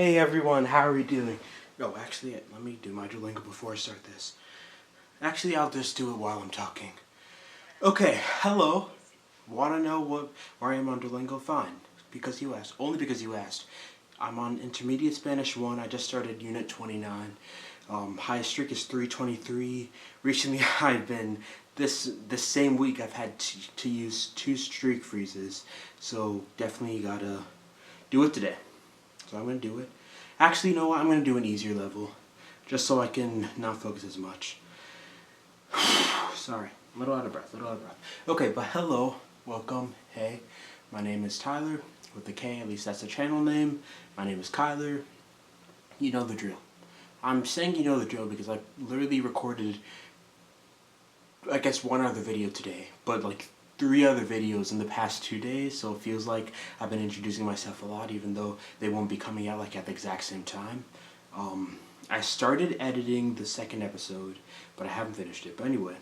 Hey everyone, how are we doing? No, actually, let me do my Duolingo before I start this. Actually, I'll just do it while I'm talking. Okay, hello. Want to know where I am on Duolingo? Fine, because you asked. Only because you asked. I'm on Intermediate Spanish 1. I just started Unit 29. Highest streak is 323. Recently, I've been this same week. I've had to use 2 streak freezes. So definitely gotta do it today. So I'm going to do it. Actually, you know what? I'm going to do an easier level. Just so I can not focus as much. Sorry. A little out of breath. Okay, but hello. Welcome. Hey. My name is Tyler. With the K, at least that's the channel name. My name is Kyler. You know the drill. I'm saying you know the drill because I literally recorded, I guess, 1 other video today. But like 3 other videos in the past 2 days, so it feels like I've been introducing myself a lot, even though they won't be coming out like at the exact same time. I started editing the 2nd episode, but I haven't finished it. But anyway,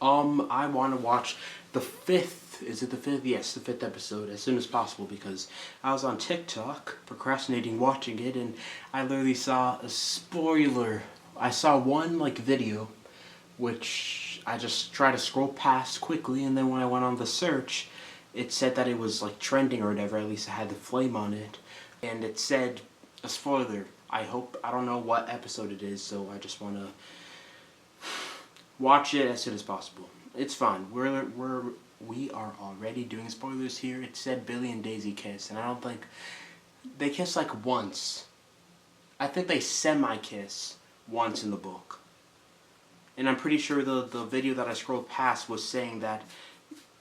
I want to watch the 5th, is it the 5th? Yes, the 5th episode as soon as possible because I was on TikTok procrastinating watching it, and I literally saw a spoiler. I saw one video which I just tried to scroll past quickly, and then when I went on the search, it said that it was like trending or whatever. At least it had the flame on it, and it said a spoiler. I don't know what episode it is, so I just want to watch it as soon as possible. It's fine. We are already doing spoilers here. It said Billy and Daisy kiss, and I don't think they kiss like once. I think they semi-kiss once in the book. And I'm pretty sure the video that I scrolled past was saying that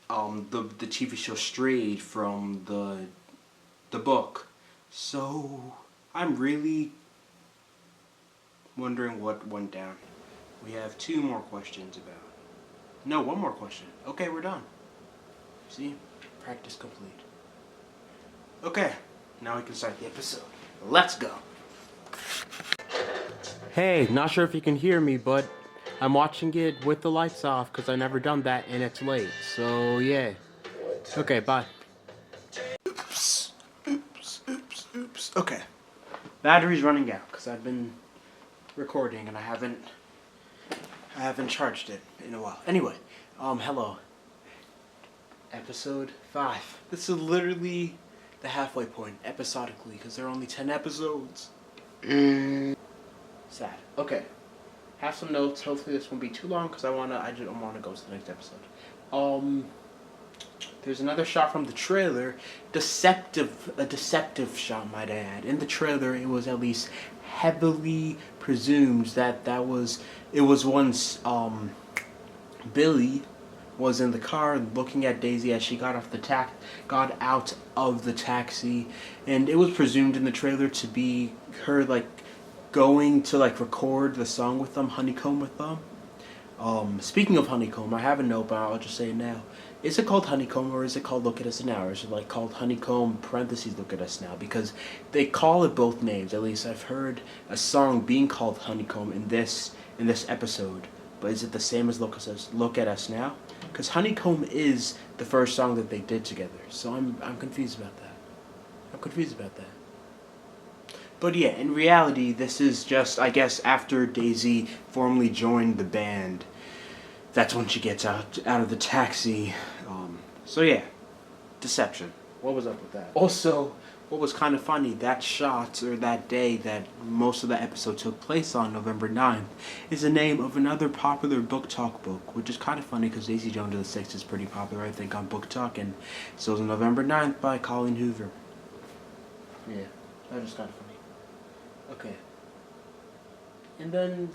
the TV show strayed from the book. So I'm really wondering what went down. We have 2 more questions about. No, 1 more question. Okay, we're done. See? Practice complete. Okay, now we can start the episode. Let's go. Hey, not sure if you can hear me, but I'm watching it with the lights off because I've never done that and it's late. So, yeah. Okay, bye. Oops. Okay. Battery's running out because I've been recording and I haven't charged it in a while. Anyway, hello. Episode 5. This is literally the halfway point, episodically, because there are only 10 episodes. Sad. Okay. Have some notes. Hopefully this won't be too long because I don't want to go to the next episode. There's another shot from the trailer. A deceptive shot, might I add. In the trailer, it was at least heavily presumed that it was once Billy was in the car looking at Daisy as she got out of the taxi, and it was presumed in the trailer to be her going to record the song with them, Honeycomb with them. Speaking of Honeycomb, I have a note, but I'll just say it now. Is it called Honeycomb or is it called Look at Us Now? Or is it called Honeycomb parentheses Look at Us Now? Because they call it both names. At least I've heard a song being called Honeycomb in this episode. But is it the same as Look at Us Now? Because Honeycomb is the first song that they did together. So I'm confused about that. But yeah, in reality, this is just, I guess, after Daisy formally joined the band. That's when she gets out of the taxi. So yeah, deception. What was up with that? Also, what was kind of funny, that shot, or that day that most of the episode took place on, November 9th, is the name of another popular Book Talk book, which is kind of funny because Daisy Jones and the Six is pretty popular, I think, on Book Talk, and so is November 9th by Colleen Hoover. Yeah, that was kind of funny. Okay. And then,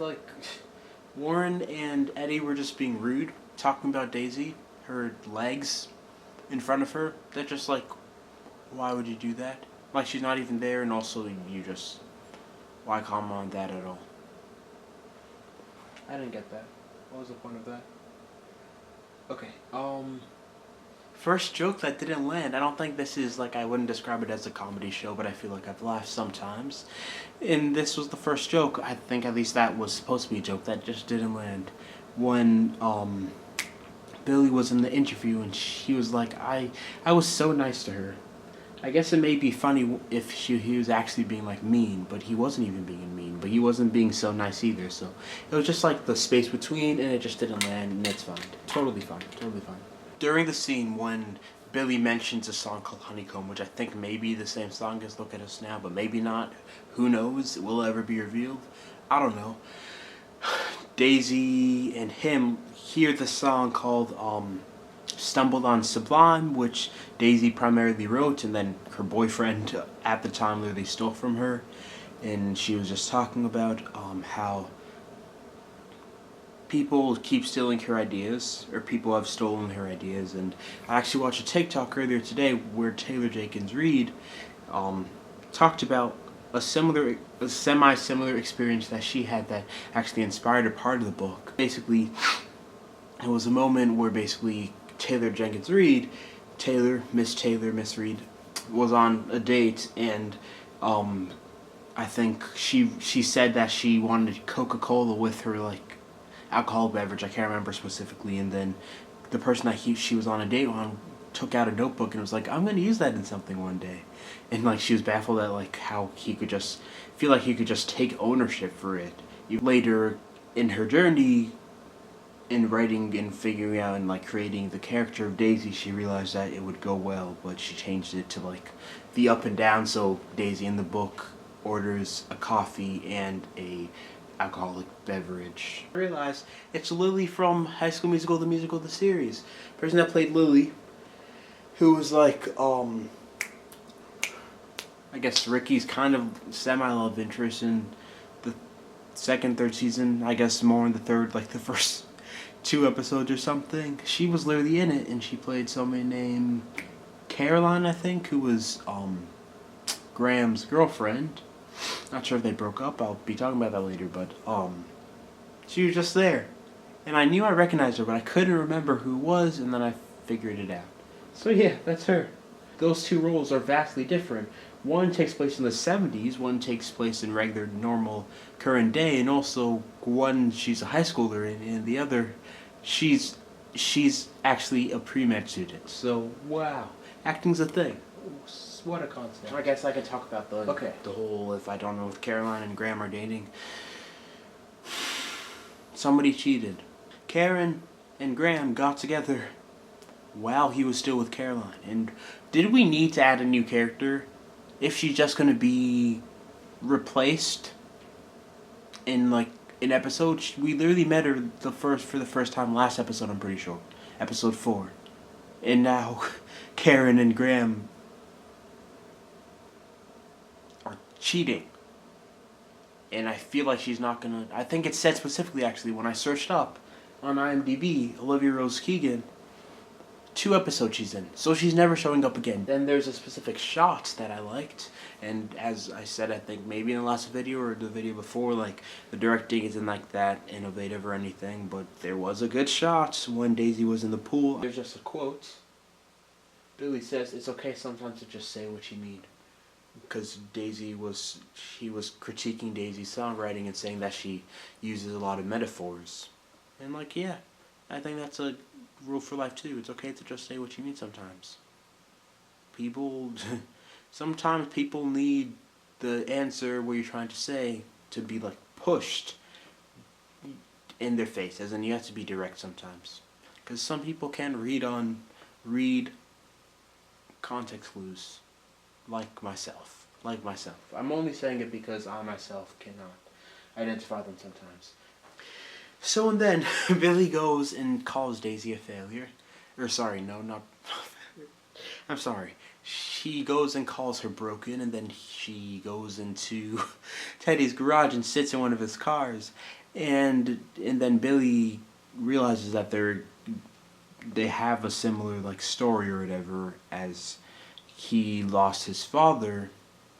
Warren and Eddie were just being rude, talking about Daisy, her legs in front of her. They're just why would you do that? She's not even there, and also why comment on that at all? I didn't get that. What was the point of that? Okay, first joke that didn't land. I don't think this is, I wouldn't describe it as a comedy show, but I feel like I've laughed sometimes. And this was the first joke. I think at least that was supposed to be a joke that just didn't land. When, Billy was in the interview and she was like, I was so nice to her. I guess it may be funny if he was actually being like mean, but he wasn't even being mean, but he wasn't being so nice either. So it was just like the space between, and it just didn't land, and it's fine, totally fine, totally fine. During the scene when Billy mentions a song called Honeycomb, which I think may be the same song as Look at Us Now, but maybe not. Who knows? Will it ever be revealed? I don't know. Daisy and him hear the song called Stumbled on Sublime, which Daisy primarily wrote, and then her boyfriend at the time literally stole from her. And she was just talking about how people keep stealing her ideas, or people have stolen her ideas. And I actually watched a TikTok earlier today where Taylor Jenkins Reid talked about a semi-similar experience that she had that actually inspired a part of the book. Basically, it was a moment where basically Taylor Jenkins Reid, Miss Reid, was on a date, and I think she said that she wanted Coca-Cola with her like alcohol beverage. I can't remember specifically, and then the person that she was on a date on took out a notebook and was like, "I'm gonna use that in something one day," and like she was baffled at like how he could just feel like he could just take ownership for it. Later in her journey, in writing and figuring out and like creating the character of Daisy, she realized that it would go well, but she changed it to like the up and down. So Daisy in the book orders a coffee and a alcoholic beverage. I realized it's Lily from High School Musical, the series. The person that played Lily, who was like I guess Ricky's kind of semi-love interest in the second, third season. I guess more in the third, like the first 2 episodes or something. She was literally in it, and she played somebody named Caroline, I think, who was Graham's girlfriend. Not sure if they broke up. I'll be talking about that later, but she was just there, and I knew I recognized her, but I couldn't remember who it was, and then I figured it out. So yeah, that's her. Those two roles are vastly different. One takes place in the 70s, one takes place in regular, normal, current day, and also one she's a high schooler in, and the other she's actually a pre-med student. So wow, acting's a thing. What a concept. I guess I could talk about the whole, if I don't know if Caroline and Graham are dating. Somebody cheated. Karen and Graham got together while he was still with Caroline. And did we need to add a new character? If she's just gonna be replaced in like an episode, we literally met her for the first time last episode, I'm pretty sure. Episode 4. And now Karen and Graham are cheating. And I feel like she's not gonna, I think it said specifically actually when I searched up on IMDb, Olivia Rose Keegan, 2 episodes she's in, so she's never showing up again. Then there's a specific shot that I liked, and as I said, I think maybe in the last video or the video before, like, the directing isn't like that innovative or anything, but there was a good shot when Daisy was in the pool. There's just a quote. Billy says, "It's okay sometimes to just say what you mean." Because he was critiquing Daisy's songwriting and saying that she uses a lot of metaphors. And like, yeah, I think that's a rule for life too. It's okay to just say what you mean sometimes. Sometimes people need the answer what you're trying to say to be like pushed in their face, as in you have to be direct sometimes. Because some people can't read context clues like myself. I'm only saying it because I myself cannot identify them sometimes. So and then Billy goes and calls Daisy a failure. Or sorry, no, not I'm sorry. She goes and calls her broken, and then she goes into Teddy's garage and sits in one of his cars. And then Billy realizes that they have a similar like story or whatever, as he lost his father,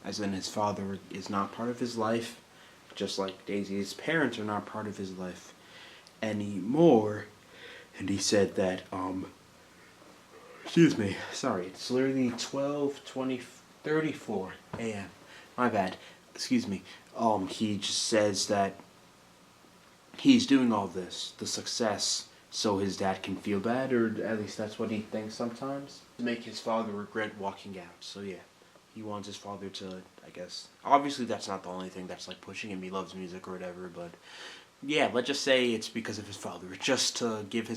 as in his father is not part of his life, just like Daisy's parents are not part of his life anymore. And he said that excuse me, sorry, it's literally 12:34 a.m. My bad. Excuse me. He just says that he's doing all this, the success, so his dad can feel bad, or at least that's what he thinks sometimes. To make his father regret walking out. So yeah, he wants his father to, I guess, obviously that's not the only thing that's like pushing him. He loves music or whatever, but yeah, let's just say it's because of his father. Just to give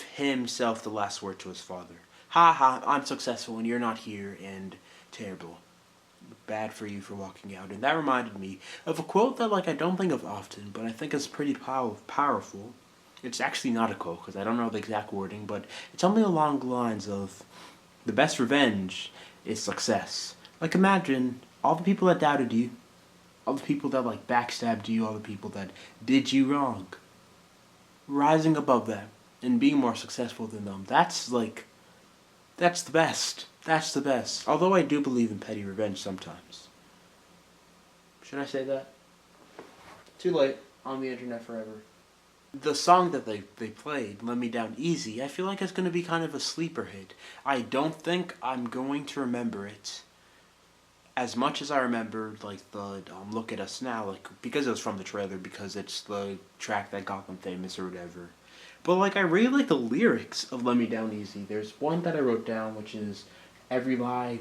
himself the last word to his father. Ha ha, I'm successful and you're not here, and terrible. Bad for you for walking out. And that reminded me of a quote that like I don't think of often, but I think is pretty powerful. It's actually not a quote because I don't know the exact wording, but it's something along the lines of the best revenge is success. Like imagine all the people that doubted you, all the people that like backstabbed you, all the people that did you wrong. Rising above them and being more successful than them. That's the best. That's the best. Although I do believe in petty revenge sometimes. Should I say that? Too late. On the internet forever. The song that they played, Let Me Down Easy, I feel like it's going to be kind of a sleeper hit. I don't think I'm going to remember it as much as I remembered, like, the Look at Us Now, like, because it was from the trailer, because it's the track that got them famous or whatever. But, like, I really like the lyrics of Let Me Down Easy. There's one that I wrote down, which is, every lie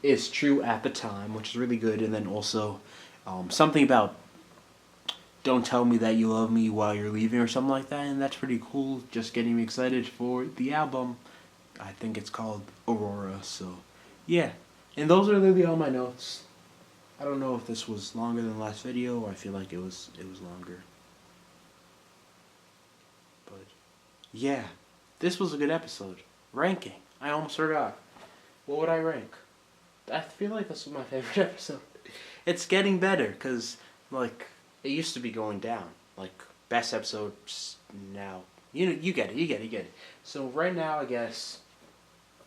is true at the time, which is really good, and then also something about don't tell me that you love me while you're leaving or something like that, and that's pretty cool, just getting me excited for the album. I think it's called Aurora, so yeah. And those are literally all my notes. I don't know if this was longer than the last video, or I feel like it was longer. But yeah, this was a good episode. Ranking. I almost forgot. What would I rank? I feel like this was my favorite episode. It's getting better, because, like, it used to be going down. Like, best episode now. You get it. So right now, I guess,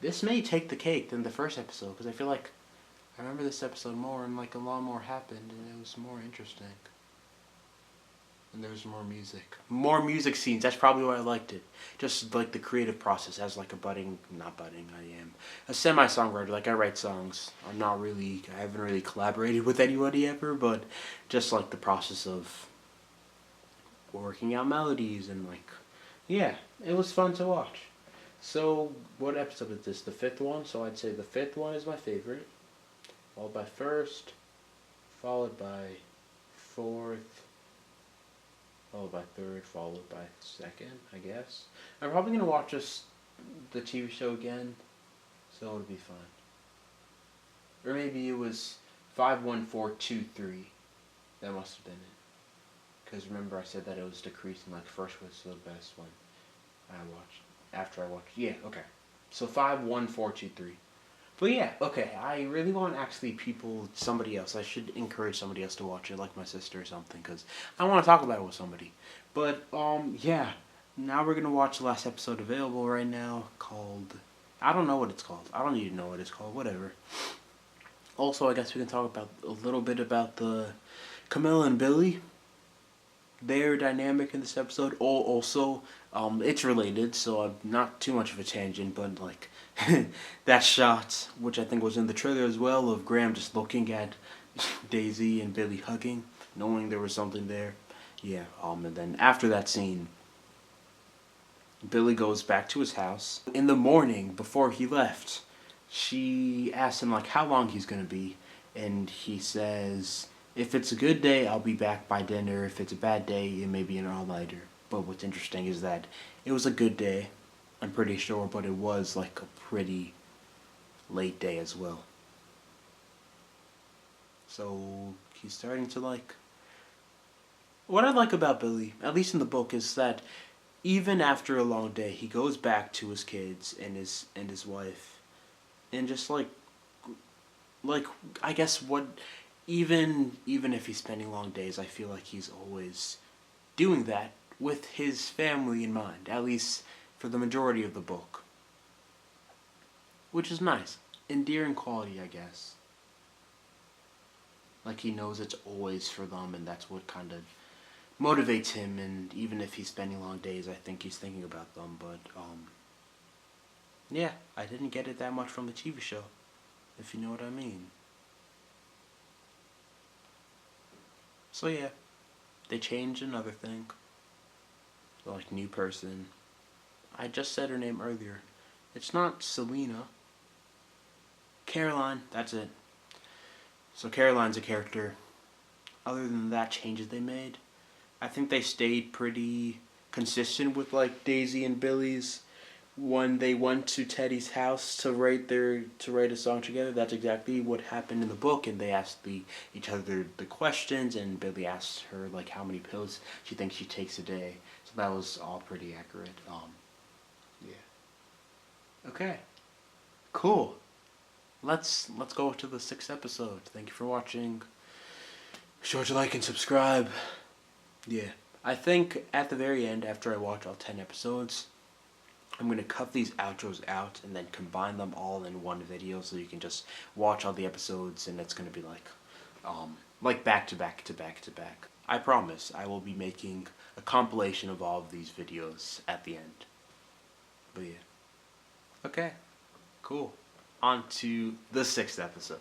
this may take the cake than the first episode, because I feel like I remember this episode more, and, like, a lot more happened, and it was more interesting. And there was more music. More music scenes. That's probably why I liked it. Just, like, the creative process as, like, I am a semi-songwriter. Like, I write songs. I haven't really collaborated with anybody ever, but just, like, the process of working out melodies and, like, yeah, it was fun to watch. So, what episode is this? The 5th one? So I'd say the 5th one is my favorite. Followed by 1st. Followed by 4th. Followed by 3rd, followed by 2nd, I guess. I'm probably going to watch the TV show again, so it'll be fun. Or maybe it was 51423. That must have been it. Because remember I said that it was decreasing, like first was the best one after I watched. Yeah, okay. So 51423. But yeah, okay, I really want actually somebody else. I should encourage somebody else to watch it, like my sister or something, because I want to talk about it with somebody. But, yeah, now we're going to watch the last episode available right now called, I don't know what it's called. I don't even know what it's called, whatever. Also, I guess we can talk about a little bit about the Camilla and Billy. Their dynamic in this episode. Also, it's related, so I'm not too much of a tangent, but like that shot, which I think was in the trailer as well, of Graham just looking at Daisy and Billy hugging, knowing there was something there. Yeah. And then after that scene, Billy goes back to his house. In the morning, before he left, she asks him like how long he's gonna be, and he says, if it's a good day, I'll be back by dinner. If it's a bad day, it may be an all-nighter. But what's interesting is that it was a good day, I'm pretty sure, but it was like a pretty late day as well. So he's starting to like... What I like about Billy, at least in the book, is that even after a long day, he goes back to his kids and his wife, and just like I guess what... Even if he's spending long days, I feel like he's always doing that with his family in mind, at least for the majority of the book. Which is nice. Endearing quality, I guess. Like he knows it's always for them, and that's what kind of motivates him, and even if he's spending long days, I think he's thinking about them, but, yeah, I didn't get it that much from the TV show, if you know what I mean. So yeah, they changed another thing. like new person. I just said her name earlier. It's not Selena. Caroline, that's it. So Caroline's a character. Other than that, changes they made, I think they stayed pretty consistent with like Daisy and Billy's. When they went to Teddy's house to write a song together, that's exactly what happened in the book. And they asked each other the questions, and Billy asked her like how many pills she thinks she takes a day. So that was all pretty accurate. Yeah. Okay. Cool. Let's go to the 6th episode. Thank you for watching. Be sure to like and subscribe. Yeah. I think at the very end, after I watch all 10 episodes, I'm going to cut these outros out and then combine them all in one video so you can just watch all the episodes, and it's going to be like back to back to back to back. I promise I will be making a compilation of all of these videos at the end. But yeah. Okay. Cool. On to the 6th episode.